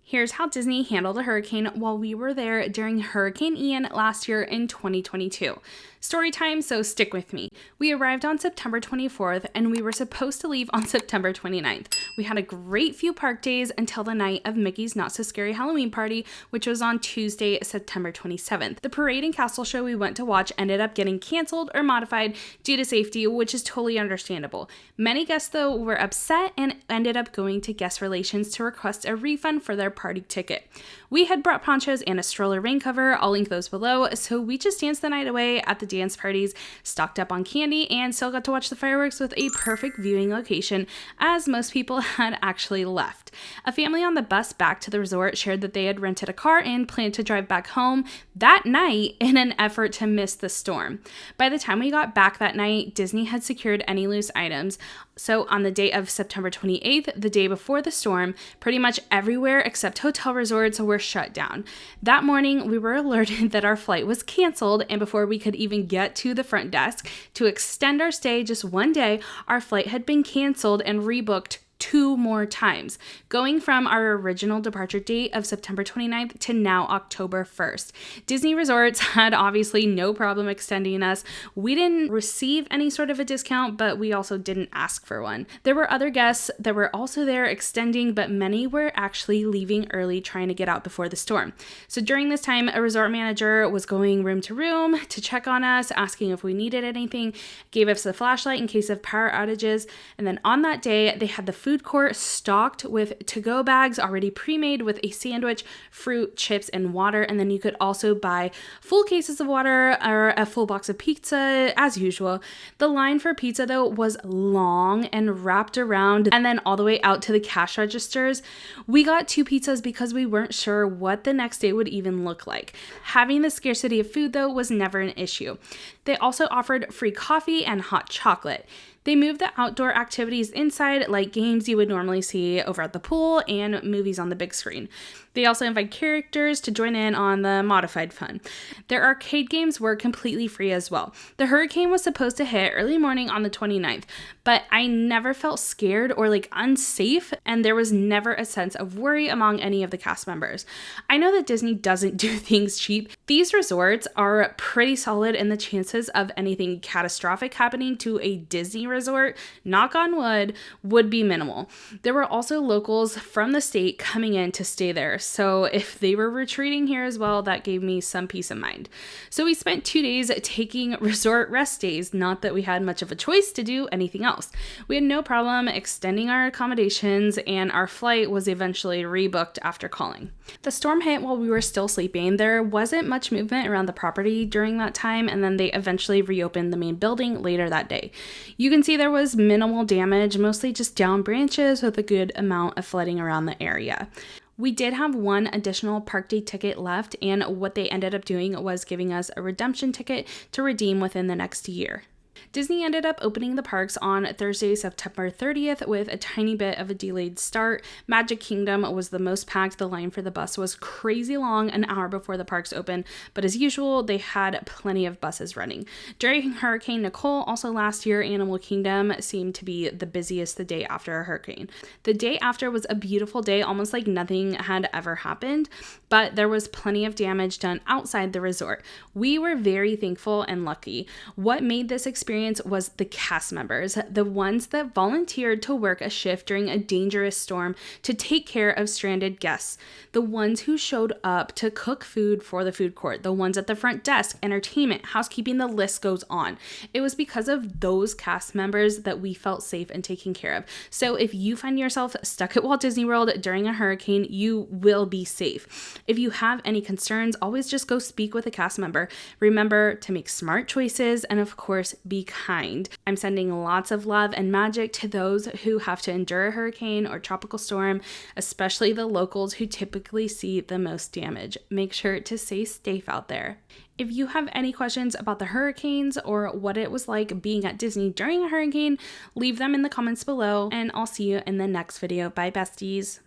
Here's how Disney handled a hurricane while we were there during Hurricane Ian last year in 2022. Story time, so stick with me. We arrived on September 24th and we were supposed to leave on September 29th. We had a great few park days until the night of Mickey's Not So Scary Halloween Party, which was on Tuesday, September 27th. The parade and castle show we went to watch ended up getting canceled or modified due to safety, which is totally understandable. Many guests, though, were upset and ended up going to guest relations to request a refund for their party ticket. We had brought ponchos and a stroller rain cover, I'll link those below, so we just danced the night away at the dance parties, stocked up on candy, and still got to watch the fireworks with a perfect viewing location as most people had actually left. A family on the bus back to the resort shared that they had rented a car and planned to drive back home that night in an effort to miss the storm. By the time we got back that night, Disney had secured any loose items. So on the day of September 28th, the day before the storm, pretty much everywhere except hotel resorts were shut down. That morning, we were alerted that our flight was canceled, and before we could even get to the front desk to extend our stay just one day, our flight had been canceled and rebooked 2 more times, going from our original departure date of September 29th to now October 1st. Disney Resorts had obviously no problem extending us. We didn't receive any sort of a discount, but we also didn't ask for one. There were other guests that were also there extending, but many were actually leaving early trying to get out before the storm. So during this time, a resort manager was going room to room to check on us, asking if we needed anything, gave us a flashlight in case of power outages, and then on that day, they had the food court stocked with to-go bags already pre-made with a sandwich, fruit, chips, and water, and then you could also buy full cases of water or a full box of pizza as usual. The line for pizza though was long and wrapped around and then all the way out to the cash registers. We got 2 pizzas because we weren't sure what the next day would even look like. Having the scarcity of food though was never an issue. They also offered free coffee and hot chocolate. They moved the outdoor activities inside, like games you would normally see over at the pool and movies on the big screen. They also invite characters to join in on the modified fun. Their arcade games were completely free as well. The hurricane was supposed to hit early morning on the 29th, but I never felt scared or unsafe, and there was never a sense of worry among any of the cast members. I know that Disney doesn't do things cheap. These resorts are pretty solid, and the chances of anything catastrophic happening to a Disney resort, knock on wood, would be minimal. There were also locals from the state coming in to stay there, so if they were retreating here as well, that gave me some peace of mind. So we spent 2 days taking resort rest days, not that we had much of a choice to do anything else. We had no problem extending our accommodations, and our flight was eventually rebooked after calling. The storm hit while we were still sleeping. There wasn't much movement around the property during that time, and then they eventually reopened the main building later that day. You can see there was minimal damage, mostly just down branches with a good amount of flooding around the area. We did have 1 additional park day ticket left, and what they ended up doing was giving us a redemption ticket to redeem within the next year. Disney ended up opening the parks on Thursday, September 30th with a tiny bit of a delayed start. Magic Kingdom was the most packed. The line for the bus was crazy long, an hour before the parks opened, but as usual, they had plenty of buses running. During Hurricane Nichol, also last year, Animal Kingdom seemed to be the busiest the day after a hurricane. The day after was a beautiful day, almost like nothing had ever happened, but there was plenty of damage done outside the resort. We were very thankful and lucky. What made this experience was the cast members, the ones that volunteered to work a shift during a dangerous storm to take care of stranded guests, the ones who showed up to cook food for the food court, the ones at the front desk, entertainment, housekeeping, the list goes on. It was because of those cast members that we felt safe and taken care of. So if you find yourself stuck at Walt Disney World during a hurricane, you will be safe. If you have any concerns, always just go speak with a cast member. Remember to make smart choices and of course be kind. I'm sending lots of love and magic to those who have to endure a hurricane or tropical storm, especially the locals who typically see the most damage. Make sure to stay safe out there. If you have any questions about the hurricanes or what it was like being at Disney during a hurricane, leave them in the comments below, and I'll see you in the next video. Bye, besties.